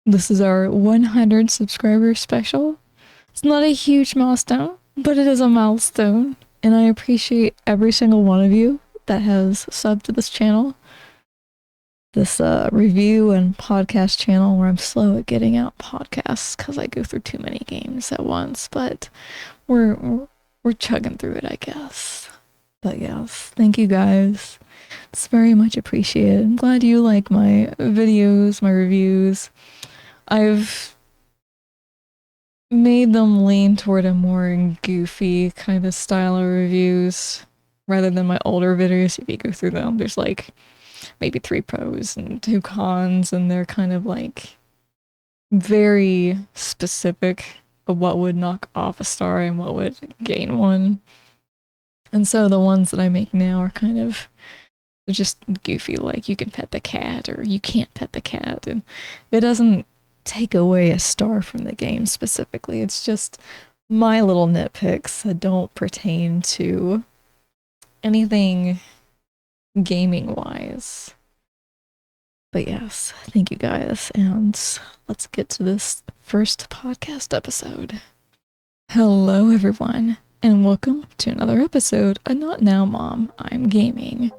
This is our 100 subscriber special. It's not a huge milestone, but it is a milestone, and I appreciate every single one of you that has subbed to this channel. This review and podcast channel where I'm slow at getting out podcasts because I go through too many games at once, but we're chugging through it, I guess. But yes, thank you guys. It's very much appreciated. I'm glad you like my videos, my reviews. I've made them lean toward a more goofy kind of style of reviews rather than my older videos. If you go through them, there's like maybe 3 pros and 2 cons, and they're kind of like very specific of what would knock off a star and what would gain one. And so the ones that I make now are kind of just goofy, like you can pet the cat or you can't pet the cat, and it doesn't take away a star from the game specifically. It's just my little nitpicks that don't pertain to anything gaming wise. But yes, thank you guys, and let's get to this first podcast episode. Hello everyone, and welcome to another episode of Not Now Mom, I'm Gaming.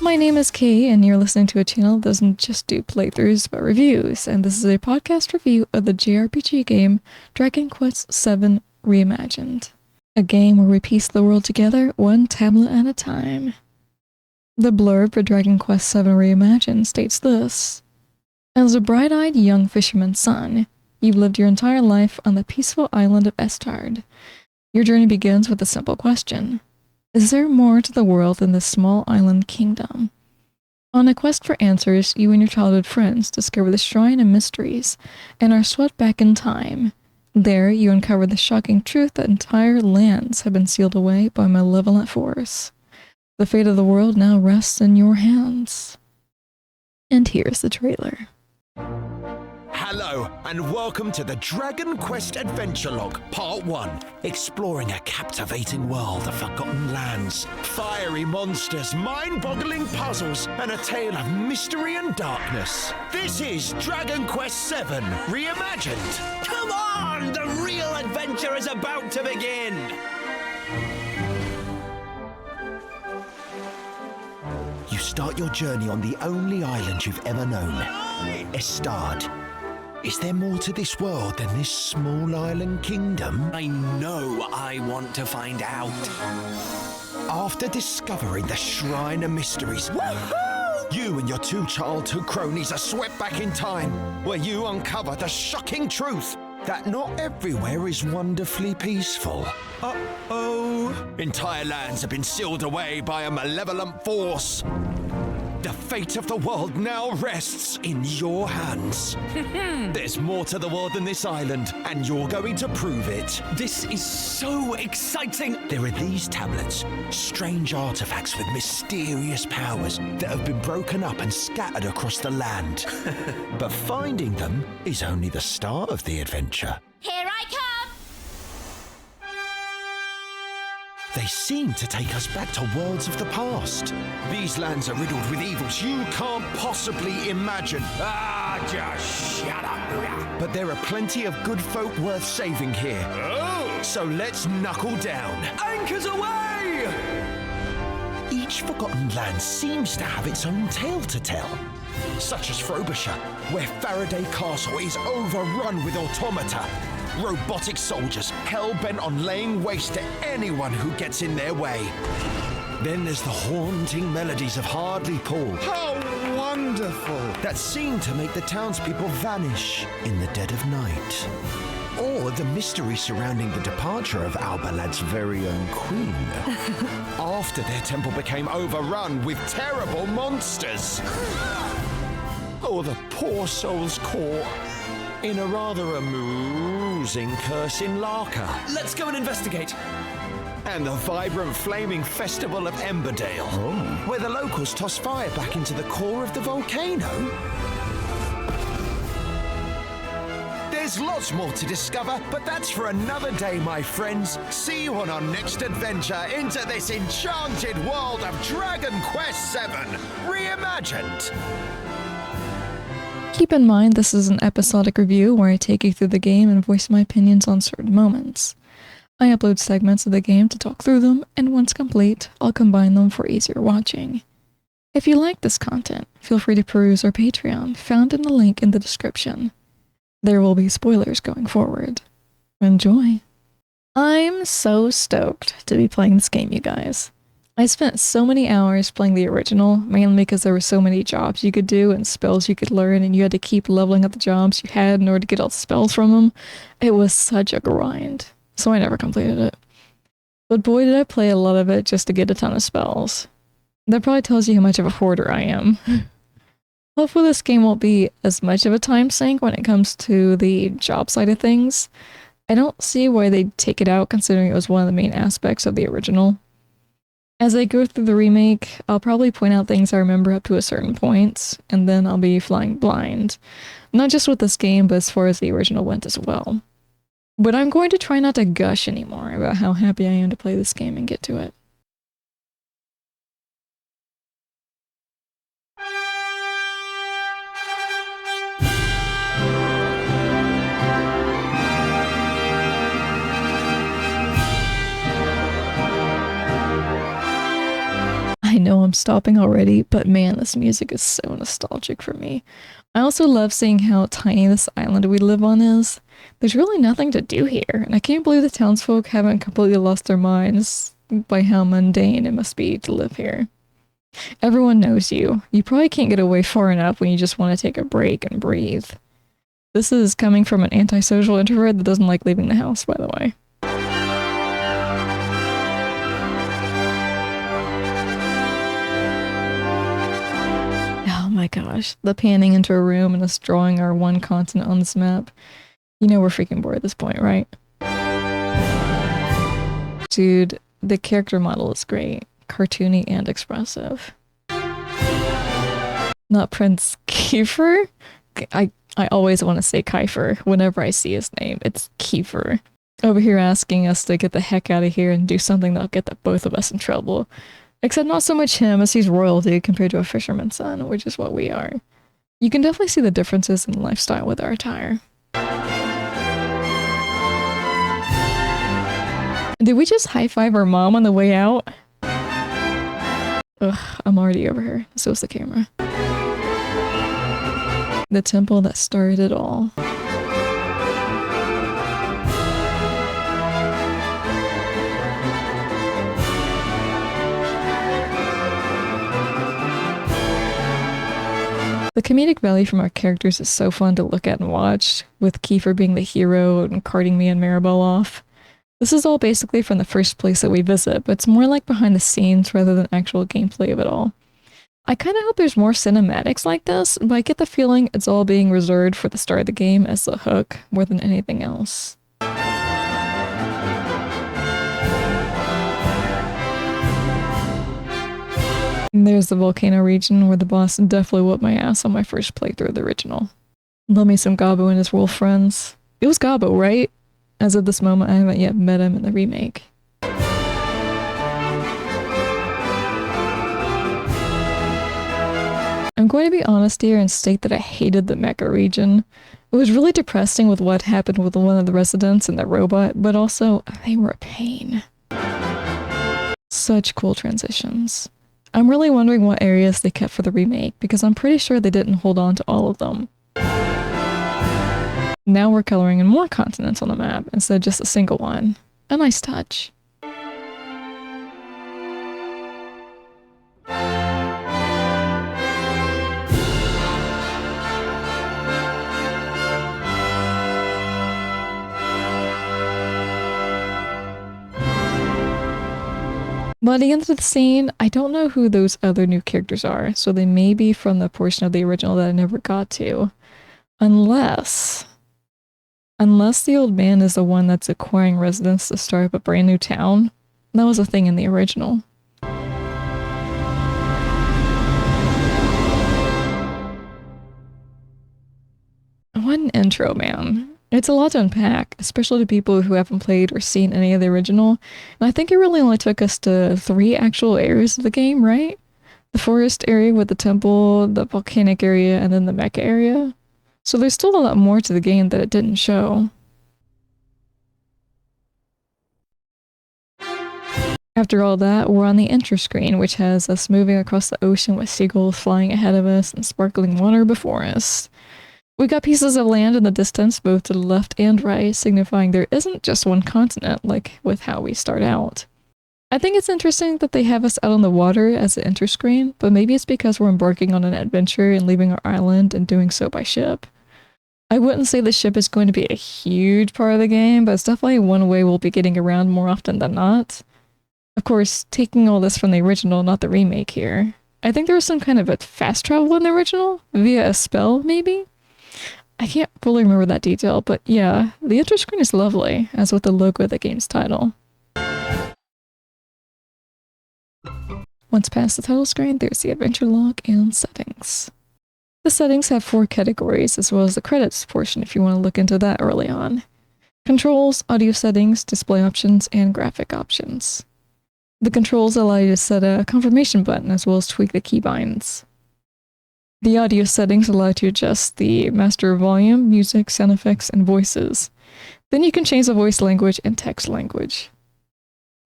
My name is Kay, and you're listening to a channel that doesn't just do playthroughs but reviews, and this is a podcast review of the JRPG game Dragon Quest VII Reimagined, a game where we piece the world together one tablet at a time. The blurb for Dragon Quest VII Reimagined states this: as a bright-eyed young fisherman's son, you've lived your entire life on the peaceful island of Estard. Your journey begins with a simple question: is there more to the world than this small island kingdom? On a quest for answers, you and your childhood friends discover the shrine of mysteries and are swept back in time. There, you uncover the shocking truth that entire lands have been sealed away by a malevolent force. The fate of the world now rests in your hands. And here's the trailer. Hello, and welcome to the Dragon Quest Adventure Log, Part 1. Exploring a captivating world of forgotten lands, fiery monsters, mind-boggling puzzles, and a tale of mystery and darkness. This is Dragon Quest VII Reimagined. Come on! The real adventure is about to begin! You start your journey on the only island you've ever known, Estard. Is there more to this world than this small island kingdom? I know I want to find out. After discovering the Shrine of Mysteries, woohoo! You and your 2 childhood cronies are swept back in time, where you uncover the shocking truth that not everywhere is wonderfully peaceful. Uh-oh. Entire lands have been sealed away by a malevolent force. The fate of the world now rests in your hands. There's more to the world than this island, and you're going to prove it. This is so exciting! There are these tablets, strange artifacts with mysterious powers that have been broken up and scattered across the land. But finding them is only the start of the adventure. Here I come! They seem to take us back to worlds of the past. These lands are riddled with evils you can't possibly imagine. Just shut up. But there are plenty of good folk worth saving here. Oh! So let's knuckle down. Anchors away! Each forgotten land seems to have its own tale to tell. Such as Frobisher, where Faraday Castle is overrun with automata. Robotic soldiers hell-bent on laying waste to anyone who gets in their way. Then there's the haunting melodies of Hardley-Pool. How wonderful! That seem to make the townspeople vanish in the dead of night. Or the mystery surrounding the departure of Albalad's very own queen. After their temple became overrun with terrible monsters. Or the poor soul's caught in a rather amusing curse in Larka. Let's go and investigate. And the vibrant flaming festival of Emberdale, where the locals toss fire back into the core of the volcano. There's lots more to discover, but that's for another day, my friends. See you on our next adventure into this enchanted world of Dragon Quest VII Reimagined. Keep in mind this is an episodic review where I take you through the game and voice my opinions on certain moments. I upload segments of the game to talk through them, and once complete, I'll combine them for easier watching. If you like this content, feel free to peruse our Patreon, found in the link in the description. There will be spoilers going forward. Enjoy. I'm so stoked to be playing this game, you guys. I spent so many hours playing the original, mainly because there were so many jobs you could do and spells you could learn, and you had to keep leveling up the jobs you had in order to get all the spells from them. It was such a grind, so I never completed it. But boy did I play a lot of it just to get a ton of spells. That probably tells you how much of a hoarder I am. Hopefully this game won't be as much of a time sink when it comes to the job side of things. I don't see why they'd take it out considering it was one of the main aspects of the original. As I go through the remake, I'll probably point out things I remember up to a certain point, and then I'll be flying blind. Not just with this game, but as far as the original went as well. But I'm going to try not to gush anymore about how happy I am to play this game and get to it. I know I'm stopping already, but man, this music is so nostalgic for me. I also love seeing how tiny this island we live on is. There's really nothing to do here, and I can't believe the townsfolk haven't completely lost their minds by how mundane it must be to live here. Everyone knows you. You probably can't get away far enough when you just want to take a break and breathe. This is coming from an antisocial introvert that doesn't like leaving the house, by the way. Oh my gosh, the panning into a room and us drawing our one continent on this map. You know we're freaking bored at this point, right? Dude, the character model is great. Cartoony and expressive. Not Prince Kiefer? I always want to say Kiefer whenever I see his name. It's Kiefer. Over here asking us to get the heck out of here and do something that'll get the both of us in trouble. Except not so much him, as he's royalty compared to a fisherman's son, which is what we are. You can definitely see the differences in lifestyle with our attire. Did we just high-five our mom on the way out? Ugh, I'm already over her. So is the camera. The temple that started it all. The comedic value from our characters is so fun to look at and watch, with Kiefer being the hero and carting me and Maribel off. This is all basically from the first place that we visit, but it's more like behind the scenes rather than actual gameplay of it all. I kinda hope there's more cinematics like this, but I get the feeling it's all being reserved for the start of the game as the hook, more than anything else. And there's the volcano region where the boss definitely whooped my ass on my first playthrough of the original. Love me some Gabo and his wolf friends. It was Gabo, right? As of this moment, I haven't yet met him in the remake. I'm going to be honest here and state that I hated the mecha region. It was really depressing with what happened with one of the residents and the robot, but also, they were a pain. Such cool transitions. I'm really wondering what areas they kept for the remake, because I'm pretty sure they didn't hold on to all of them. Now we're coloring in more continents on the map, instead of just a single one. A nice touch. By the end of the scene, I don't know who those other new characters are, so they may be from the portion of the original that I never got to. Unless the old man is the one that's acquiring residents to start up a brand new town. That was a thing in the original. What an intro, man. It's a lot to unpack, especially to people who haven't played or seen any of the original, and I think it really only took us to 3 actual areas of the game, right? The forest area with the temple, the volcanic area, and then the mecha area. So there's still a lot more to the game that it didn't show. After all that, we're on the intro screen, which has us moving across the ocean with seagulls flying ahead of us and sparkling water before us. We got pieces of land in the distance, both to the left and right, signifying there isn't just one continent, like with how we start out. I think it's interesting that they have us out on the water as the enter screen, but maybe it's because we're embarking on an adventure and leaving our island and doing so by ship. I wouldn't say the ship is going to be a huge part of the game, but it's definitely one way we'll be getting around more often than not. Of course, taking all this from the original, not the remake here. I think there was some kind of a fast travel in the original, via a spell, maybe? I can't fully remember that detail, but yeah, the intro screen is lovely, as with the logo of the game's title. Once past the title screen, there's the adventure log and settings. The settings have 4 categories, as well as the credits portion if you want to look into that early on. Controls, audio settings, display options, and graphic options. The controls allow you to set a confirmation button as well as tweak the keybinds. The audio settings allow you to adjust the master volume, music, sound effects, and voices. Then you can change the voice language and text language.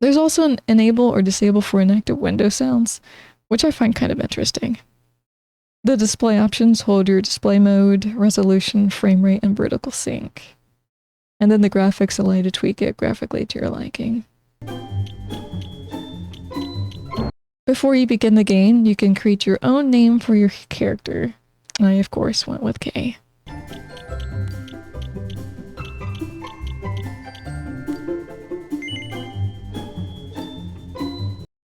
There's also an enable or disable for inactive window sounds, which I find kind of interesting. The display options hold your display mode, resolution, frame rate, and vertical sync. And then the graphics allow you to tweak it graphically to your liking. Before you begin the game, you can create your own name for your character. I, of course, went with K.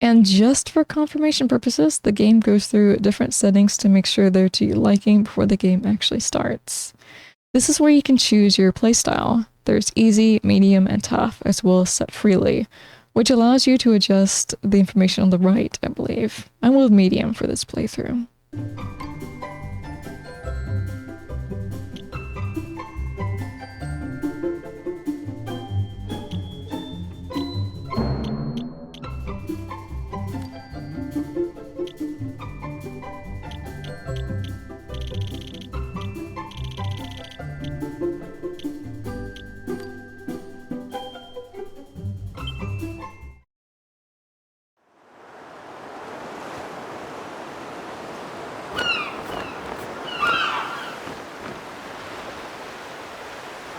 And just for confirmation purposes, the game goes through different settings to make sure they're to your liking before the game actually starts. This is where you can choose your playstyle. There's easy, medium, and tough, as well as set freely, which allows you to adjust the information on the right, I believe. I'm with medium for this playthrough.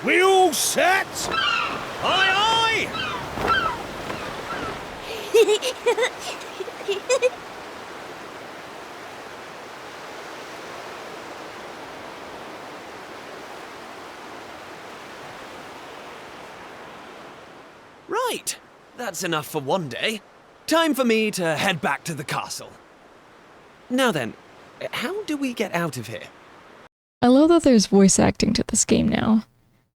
We all set? Aye, Right, that's enough for one day. Time for me to head back to the castle. Now then, how do we get out of here? I love that there's voice acting to this game now.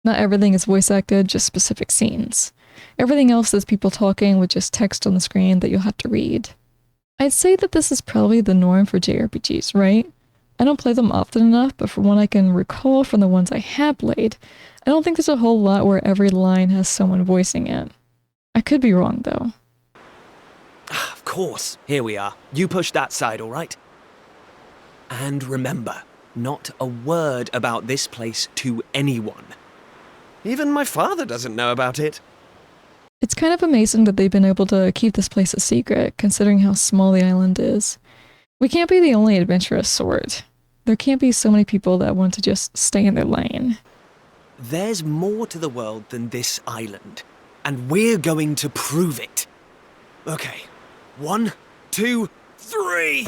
Not everything is voice acted, just specific scenes. Everything else is people talking with just text on the screen that you'll have to read. I'd say that this is probably the norm for JRPGs, right? I don't play them often enough, but from what I can recall from the ones I have played, I don't think there's a whole lot where every line has someone voicing it. I could be wrong, though. Of course, here we are. You push that side, all right? And remember, not a word about this place to anyone. Even my father doesn't know about it. It's kind of amazing that they've been able to keep this place a secret, considering how small the island is. We can't be the only adventurous sort. There can't be so many people that want to just stay in their lane. There's more to the world than this island, and we're going to prove it. Okay, 1, 2, 3!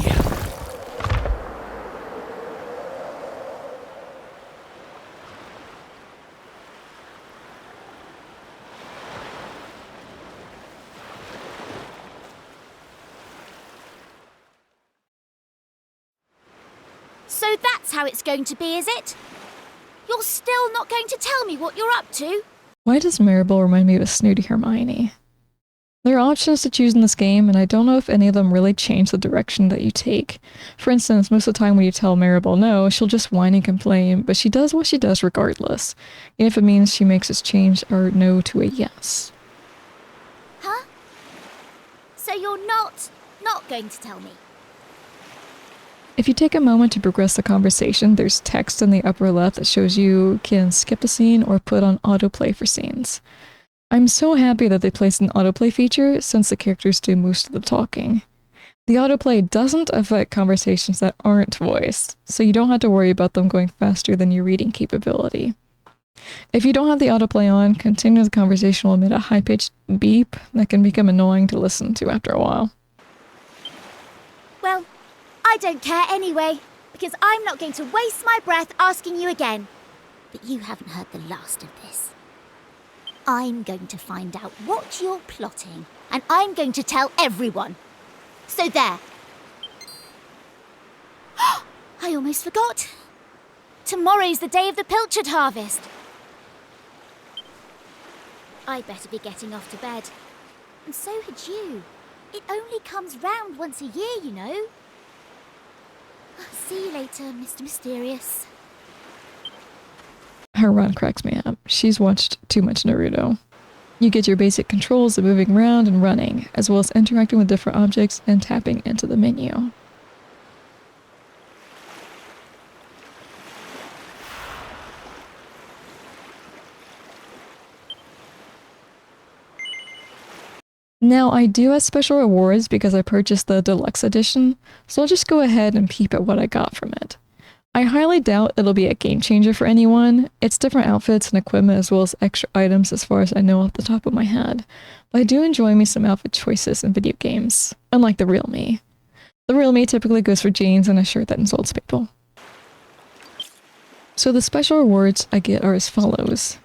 So that's how it's going to be, is it? You're still not going to tell me what you're up to? Why does Maribel remind me of a snooty Hermione? There are options to choose in this game, and I don't know if any of them really change the direction that you take. For instance, most of the time when you tell Maribel no, she'll just whine and complain, but she does what she does regardless, even if it means she makes us change our no to a yes. Huh? So you're not going to tell me? If you take a moment to progress the conversation, there's text in the upper left that shows you can skip a scene or put on autoplay for scenes. I'm so happy that they placed an autoplay feature since the characters do most of the talking. The autoplay doesn't affect conversations that aren't voiced, so you don't have to worry about them going faster than your reading capability. If you don't have the autoplay on, continue the conversation will emit a high-pitched beep that can become annoying to listen to after a while. Well, I don't care anyway, because I'm not going to waste my breath asking you again. But you haven't heard the last of this. I'm going to find out what you're plotting, and I'm going to tell everyone. So there. I almost forgot. Tomorrow's the day of the pilchard harvest. I'd better be getting off to bed. And so had you. It only comes round once a year, you know. See you later, Mr. Mysterious. Her run cracks me up. She's watched too much Naruto. You get your basic controls of moving around and running, as well as interacting with different objects and tapping into the menu. Now, I do have special rewards because I purchased the deluxe edition, so I'll just go ahead and peep at what I got from it. I highly doubt it'll be a game changer for anyone. It's different outfits and equipment as well as extra items as far as I know off the top of my head, but I do enjoy me some outfit choices in video games, unlike the real me. The real me typically goes for jeans and a shirt that insults people. So the special rewards I get are as follows.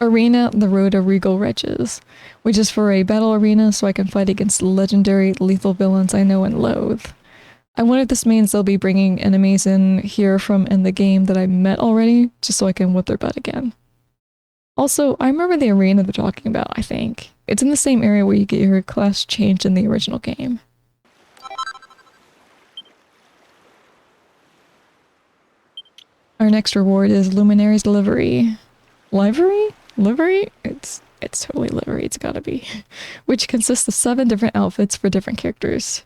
Arena, the Road to Regal Wretches, which is for a battle arena so I can fight against legendary lethal villains I know and loathe. I wonder if this means they'll be bringing enemies in here from in the game that I met already, just so I can whip their butt again. Also, I remember the arena they're talking about, I think. It's in the same area where you get your class changed in the original game. Our next reward is Luminary's Livery. Livery? Livery? It's totally livery, it's gotta be. Which consists of 7 different outfits for different characters.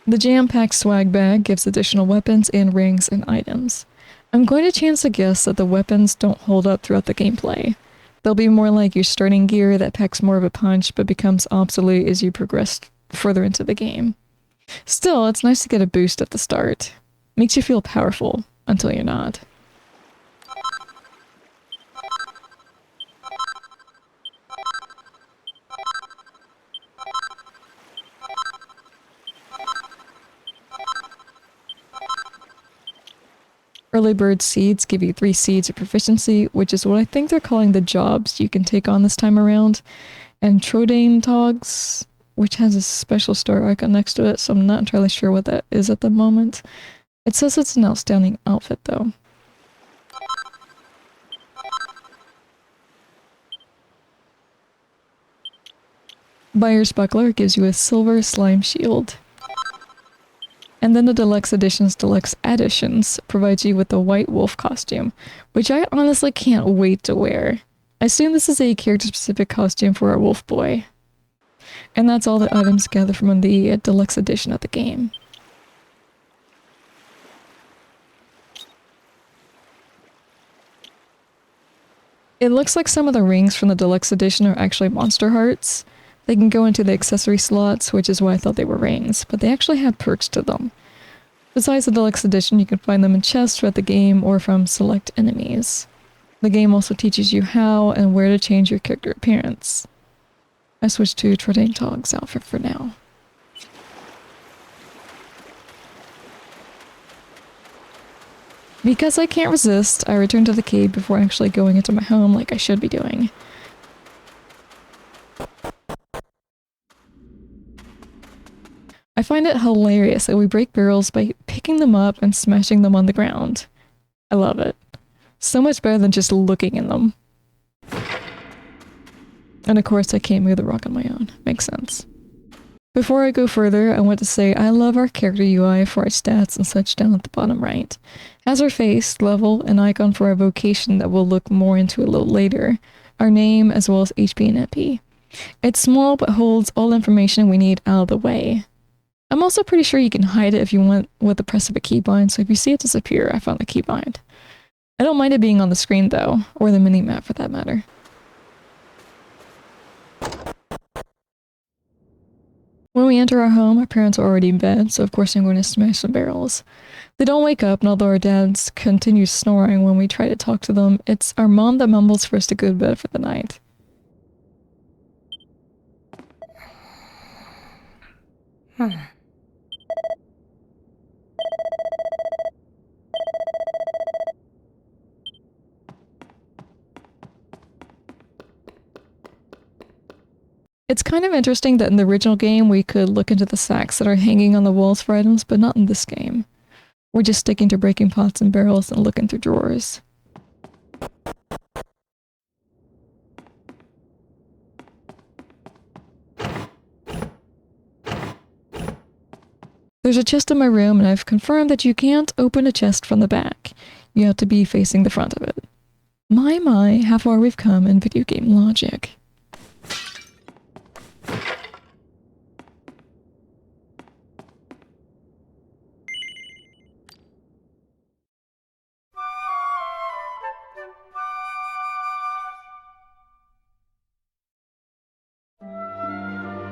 The jam-packed swag bag gives additional weapons and rings and items. I'm going to chance a guess that the weapons don't hold up throughout the gameplay. They'll be more like your starting gear that packs more of a punch but becomes obsolete as you progress further into the game. Still, it's nice to get a boost at the start. Makes you feel powerful until you're not. Early bird seeds give you 3 seeds of proficiency, which is what I think they're calling the jobs you can take on this time around. And Trodane Togs, which has a special star icon next to it, so I'm not entirely sure what that is at the moment. It says it's an outstanding outfit, though. Buyer's Buckler gives you a silver slime shield. And then the Deluxe Edition's Deluxe Additions provides you with the White Wolf costume, which I honestly can't wait to wear. I assume this is a character-specific costume for our wolf boy. And that's all the items gathered from the Deluxe Edition of the game. It looks like some of the rings from the Deluxe Edition are actually monster hearts. They can go into the accessory slots, which is why I thought they were rings, but they actually have perks to them. Besides the Deluxe Edition, you can find them in chests throughout the game or from select enemies. The game also teaches you how and where to change your character appearance. I switched to Trodane Tog's outfit for now. Because I can't resist, I return to the cave before actually going into my home like I should be doing. I find it hilarious that we break barrels by picking them up and smashing them on the ground. I love it. So much better than just looking in them. And of course I can't move the rock on my own. Makes sense. Before I go further, I want to say I love our character UI for our stats and such down at the bottom right. Has our face, level, and icon for our vocation that we'll look more into a little later, our name, as well as HP and EP. It's small but holds all information we need out of the way. I'm also pretty sure you can hide it if you want with the press of a keybind, so if you see it disappear, I found the keybind. I don't mind it being on the screen though, or the mini-map for that matter. When we enter our home, our parents are already in bed, so of course I'm going to smash some barrels. They don't wake up, and although our dads continue snoring when we try to talk to them, it's our mom that mumbles for us to go to bed for the night. It's kind of interesting that in the original game we could look into the sacks that are hanging on the walls for items, but not in this game. We're just sticking to breaking pots and barrels and looking through drawers. There's a chest in my room, and I've confirmed that you can't open a chest from the back. You have to be facing the front of it. My, how far we've come in video game logic.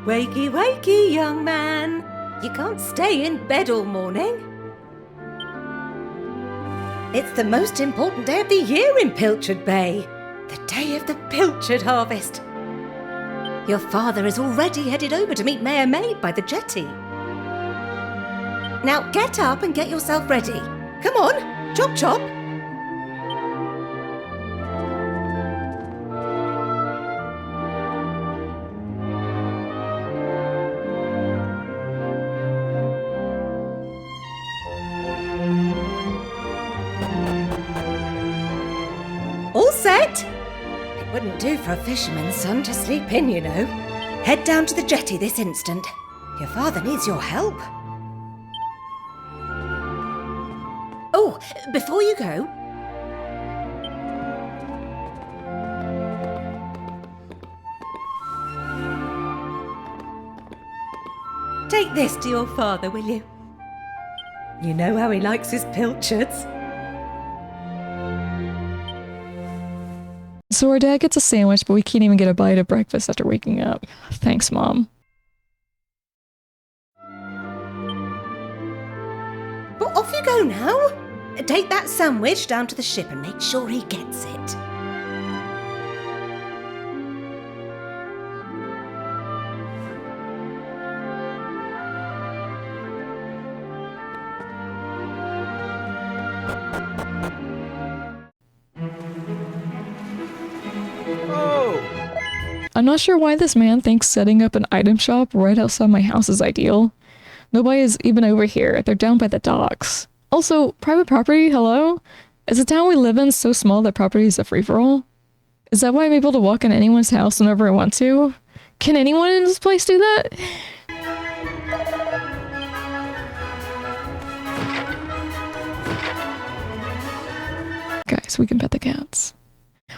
Wakey, wakey, young man. You can't stay in bed all morning. It's the most important day of the year in Pilchard Bay. The day of the Pilchard harvest. Your father is already headed over to meet Mayor Maid by the jetty. Now get up and get yourself ready. Come on, chop chop. All set? It wouldn't do for a fisherman's son to sleep in, you know. Head down to the jetty this instant. Your father needs your help. Oh, before you go... take this to your father, will you? You know how he likes his pilchards. So our dad gets a sandwich, but we can't even get a bite of breakfast after waking up. Thanks, Mom. Well, off you go now. Take that sandwich down to the ship and make sure he gets it. I'm not sure why this man thinks setting up an item shop right outside my house is ideal. Nobody is even over here. They're down by the docks. Also, private property, hello? Is the town we live in so small that property is a free-for-all? Is that why I'm able to walk in anyone's house whenever I want to? Can anyone in this place do that? Guys, we can pet the cats.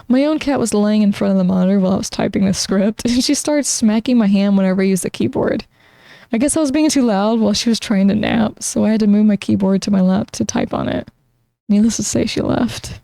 My own cat was laying in front of the monitor while I was typing the script, and she started smacking my hand whenever I used the keyboard. I guess I was being too loud while she was trying to nap, so I had to move my keyboard to my lap to type on it. Needless to say, she left.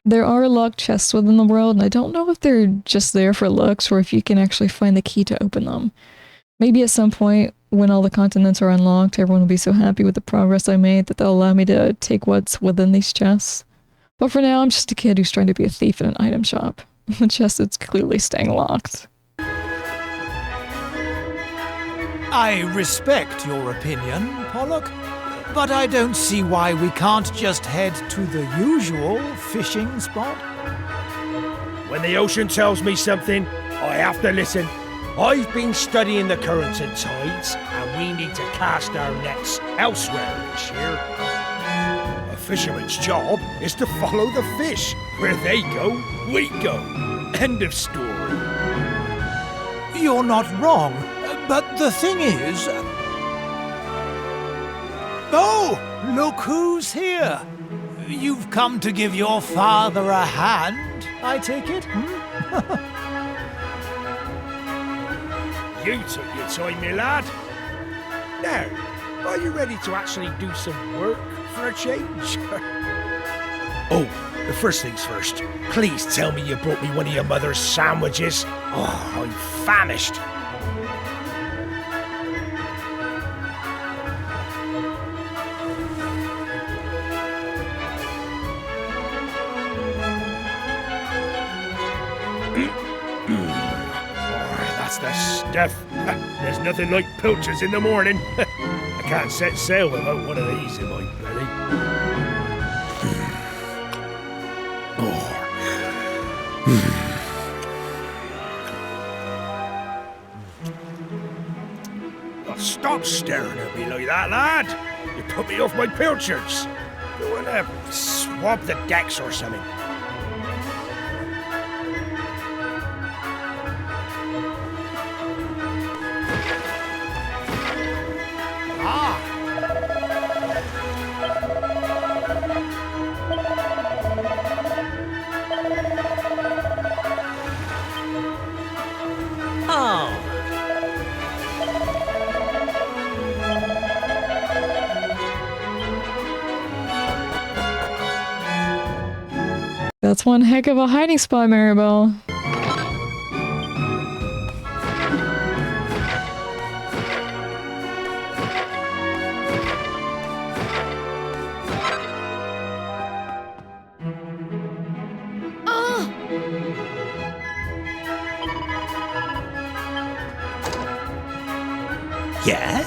There are locked chests within the world, and I don't know if they're just there for looks or if you can actually find the key to open them. Maybe at some point, when all the continents are unlocked, everyone will be so happy with the progress I made that they'll allow me to take what's within these chests. But for now, I'm just a kid who's trying to be a thief in an item shop. The chest is clearly staying locked. I respect your opinion, Pollock, but I don't see why we can't just head to the usual fishing spot. When the ocean tells me something, I have to listen. I've been studying the currents and tides, and we need to cast our nets elsewhere this year. A fisherman's job is to follow the fish. Where they go, we go. End of story. You're not wrong, but the thing is... Oh, look who's here. You've come to give your father a hand, I take it? You took your time, my lad. Now, are you ready to actually do some work for a change? Oh, the first things first. Please tell me you brought me one of your mother's sandwiches. Oh, I'm famished. That's the stuff. There's nothing like pilchards in the morning. I can't set sail without one of these in my belly. Oh, stop staring at me like that, lad. You put me off my pilchards. You want to swab the decks or something? That's one heck of a hiding spot, Maribel. Yes?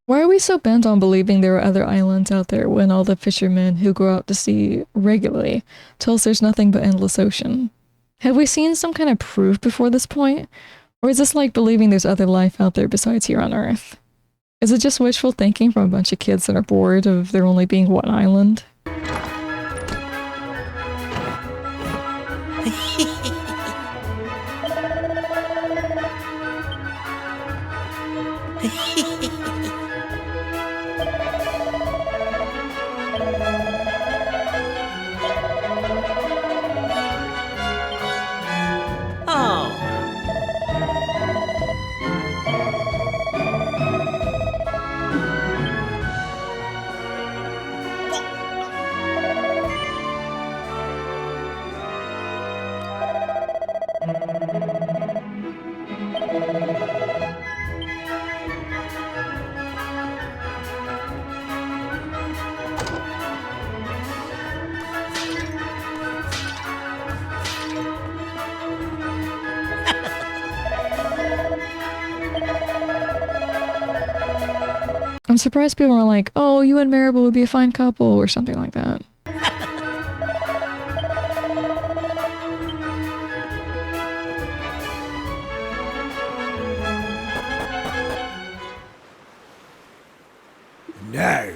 Why are we so bent on believing there are other islands out there when all the fishermen who go out to sea regularly tell us there's nothing but endless ocean? Have we seen some kind of proof before this point? Or is this like believing there's other life out there besides here on Earth? Is it just wishful thinking from a bunch of kids that are bored of there only being one island? I'm surprised people are like, oh, you and Maribel would be a fine couple, or something like that. No.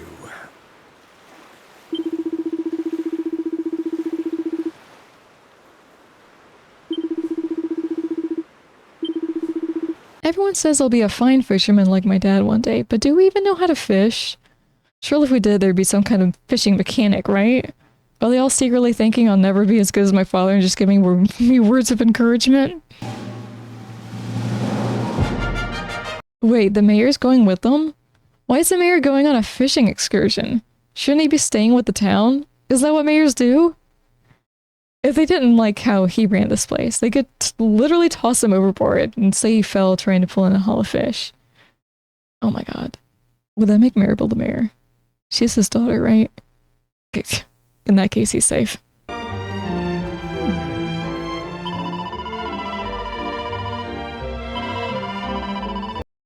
Everyone says I'll be a fine fisherman like my dad one day, but do we even know how to fish? Surely if we did, there'd be some kind of fishing mechanic, right? Are they all secretly thinking I'll never be as good as my father and just giving me words of encouragement? Wait, the mayor's going with them? Why is the mayor going on a fishing excursion? Shouldn't he be staying with the town? Is that what mayors do? If they didn't like how he ran this place, they could literally toss him overboard and say he fell trying to pull in a haul of fish. Oh my god. Would that make Maribel the mayor? She's his daughter, right? In that case, he's safe.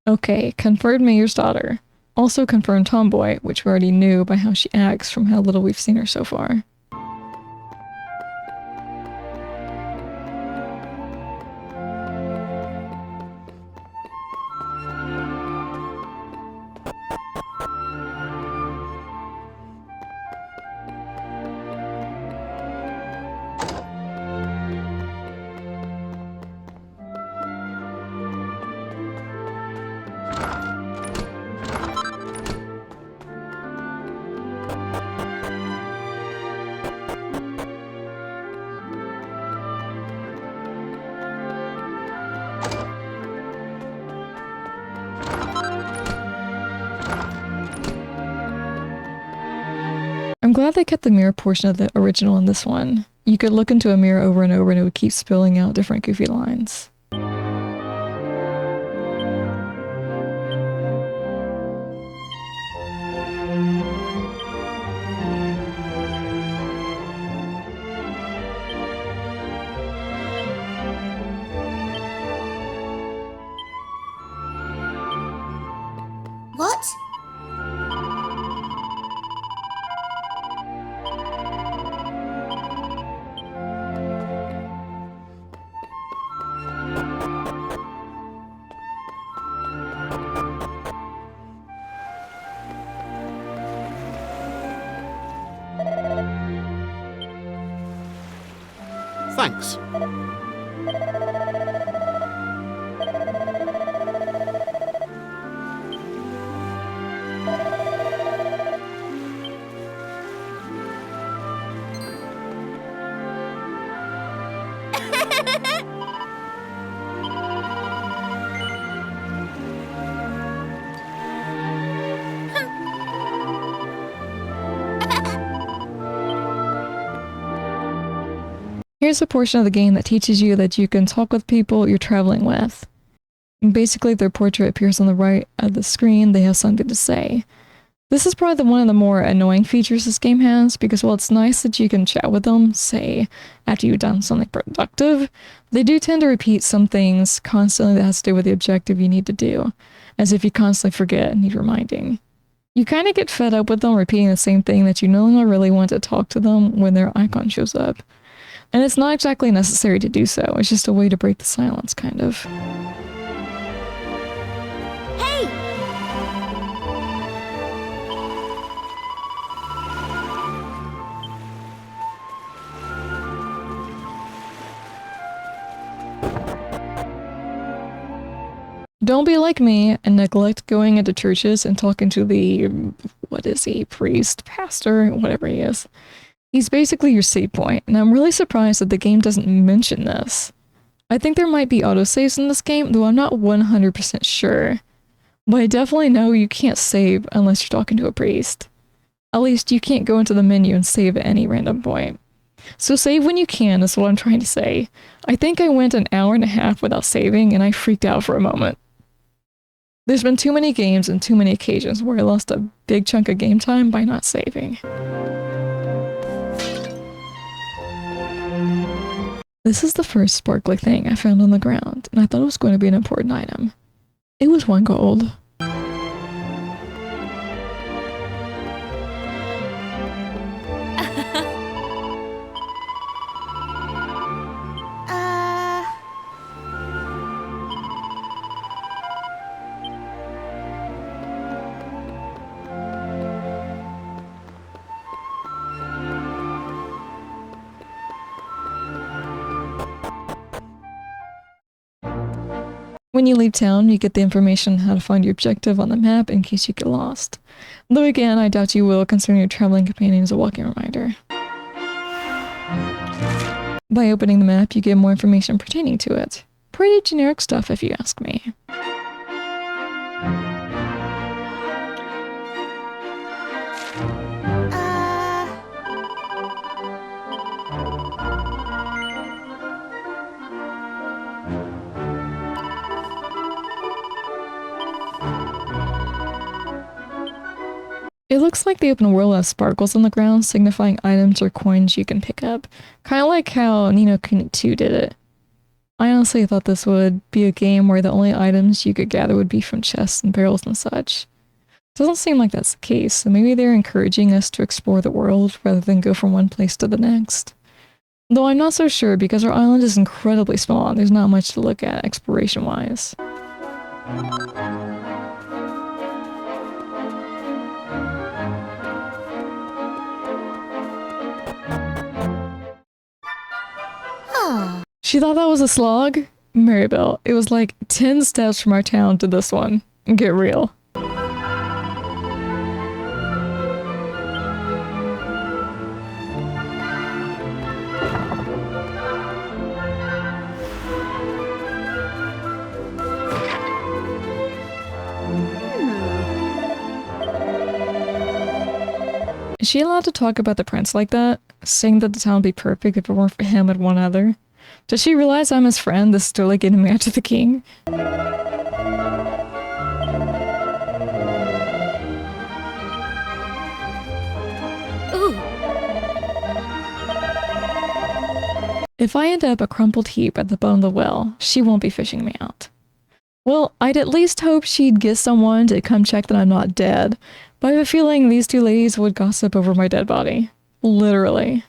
Okay, confirmed mayor's daughter. Also confirmed tomboy, which we already knew by how she acts from how little we've seen her so far. I'm glad they kept the mirror portion of the original in this one. You could look into a mirror over and over and it would keep spilling out different goofy lines. What? Thanks. Here's a portion of the game that teaches you that you can talk with people you're traveling with. Basically, their portrait appears on the right of the screen, they have something to say. This is probably one of the more annoying features this game has, because while it's nice that you can chat with them, say, after you've done something productive, they do tend to repeat some things constantly that has to do with the objective you need to do, as if you constantly forget and need reminding. You kind of get fed up with them repeating the same thing that you no longer really want to talk to them when their icon shows up. And it's not exactly necessary to do so, it's just a way to break the silence, kind of. Hey! Don't be like me and neglect going into churches and talking to the, what is he, priest, pastor, whatever he is. He's basically your save point, and I'm really surprised that the game doesn't mention this. I think there might be autosaves in this game, though I'm not 100% sure. But I definitely know you can't save unless you're talking to a priest. At least you can't go into the menu and save at any random point. So save when you can is what I'm trying to say. I think I went an hour and a half without saving, and I freaked out for a moment. There's been too many games and too many occasions where I lost a big chunk of game time by not saving. This is the first sparkly thing I found on the ground, and I thought it was going to be an important item. It was 1 gold. When you leave town, you get the information on how to find your objective on the map in case you get lost. Though again, I doubt you will, considering your traveling companion is a walking reminder. By opening the map, you get more information pertaining to it. Pretty generic stuff if you ask me. It looks like the open world has sparkles on the ground, signifying items or coins you can pick up. Kinda like how Ni no Kuni 2 did it. I honestly thought this would be a game where the only items you could gather would be from chests and barrels and such. Doesn't seem like that's the case, so maybe they're encouraging us to explore the world rather than go from one place to the next. Though I'm not so sure because our island is incredibly small and there's not much to look at exploration-wise. She thought that was a slog? Maribel, it was like 10 steps from our town to this one. Get real. Is she allowed to talk about the prince like that? Saying that the town would be perfect if it weren't for him and one other? Does she realize I'm his friend that's still like getting married to the king? Ooh. If I end up a crumpled heap at the bottom of the well, she won't be fishing me out. Well, I'd at least hope she'd get someone to come check that I'm not dead, but I have a feeling these two ladies would gossip over my dead body. Literally.